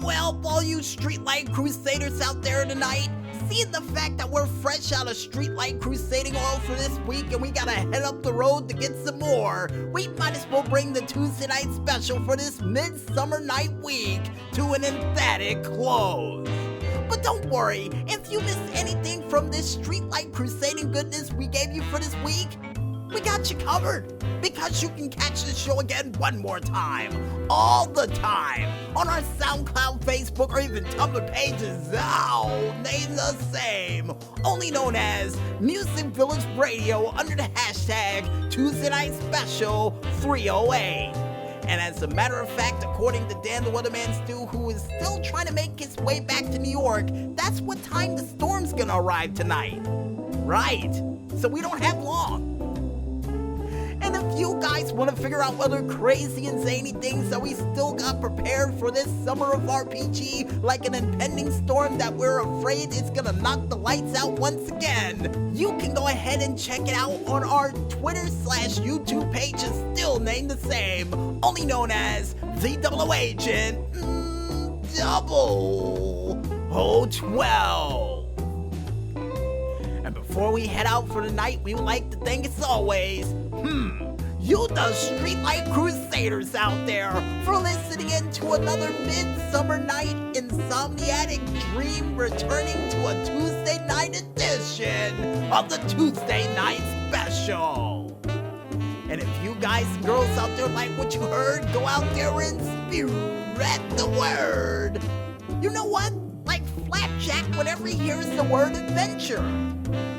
Well, all you Streetlight Crusaders out there tonight, seeing the fact that we're fresh out of Streetlight Crusading oil for this week and we gotta head up the road to get some more, we might as well bring the Tuesday Night Special for this Midsummer Night Week to an emphatic close. But don't worry, if you missed anything from this Streetlight Crusading goodness we gave you for this week, we got you covered, because you can catch the show again one more time, all the time, on our SoundCloud, Facebook, or even Tumblr pages, name the same, only known as MusicVillageRadio under the hashtag TuesdayNiteSpecial 308. And as a matter of fact, according to Dan the Weatherman Stu, who is still trying to make his way back to New York, that's what time the storm's gonna arrive tonight. Right, so we don't have long. And if you guys want to figure out other crazy and zany things that we still got prepared for this summer of RPG, like an impending storm that we're afraid is gonna knock the lights out once again, you can go ahead and check it out on our Twitter/YouTube pages, still named the same, only known as the Double Agent 0012. And before we head out for the night, we would like to thank, as always, you the Streetlight Crusaders out there for listening in to another Midsummer Night Insomniatic Dream, returning to a Tuesday night edition of the Tuesday Night Special. And if you guys and girls out there like what you heard, go out there and spread the word. You know what? Like Flapjack whenever he hears the word adventure.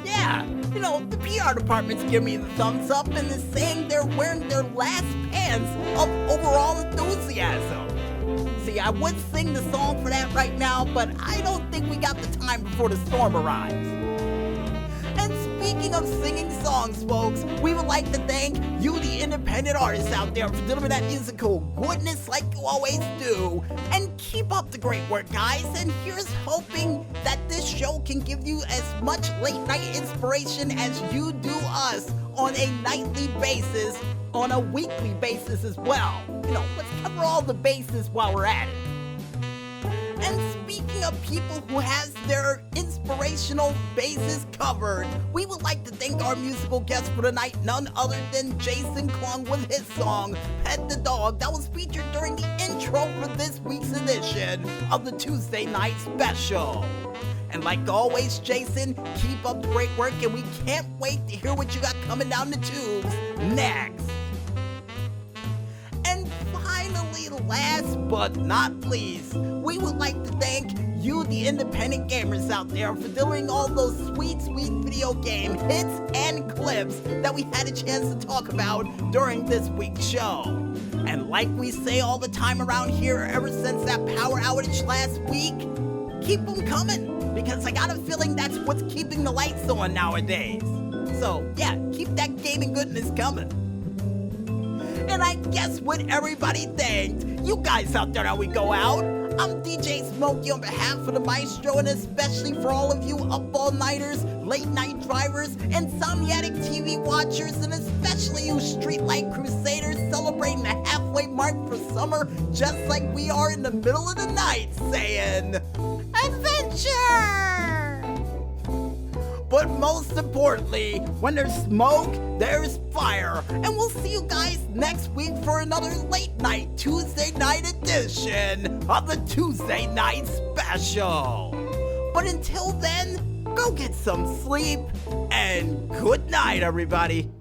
Yeah, you know, the PR department's giving me the thumbs up and is saying they're wearing their last pants of overall enthusiasm. See, I would sing the song for that right now, but I don't think we got the time before the storm arrives. And speaking of singing songs, folks, we would like to thank you, the independent artists out there, for delivering that musical goodness like you always do. And keep up the great work, guys. And here's hoping that this show can give you as much late night inspiration as you do us on a nightly basis, on a weekly basis as well. You know, let's cover all the bases while we're at it. And speaking of people who has their inspirational bases covered, we would like to thank our musical guest for tonight, none other than Jason Klung, with his song, Pet the Dog, that was featured during the intro for this week's edition of the Tuesday Night Special. And like always, Jason, keep up the great work, and we can't wait to hear what you got coming down the tubes next. And finally, last but not least, we would like to thank you, the independent gamers out there, for delivering all those sweet, sweet video game hits and clips that we had a chance to talk about during this week's show. And like we say all the time around here, ever since that power outage last week, keep them coming, because I got a feeling that's what's keeping the lights on nowadays. So yeah, keep that gaming goodness coming. And I guess what everybody thanked, you guys out there, how we go out. I'm DJ Smokey on behalf of the maestro, and especially for all of you up-all-nighters, late-night drivers, insomniatic TV watchers, and especially you Streetlight Crusaders celebrating the halfway mark for summer, just like we are in the middle of the night, saying, Adventure! But most importantly, when there's smoke, there's fire. And we'll see you guys next week for another late night Tuesday night edition of the Tuesday Night Special. But until then, go get some sleep, and good night, everybody.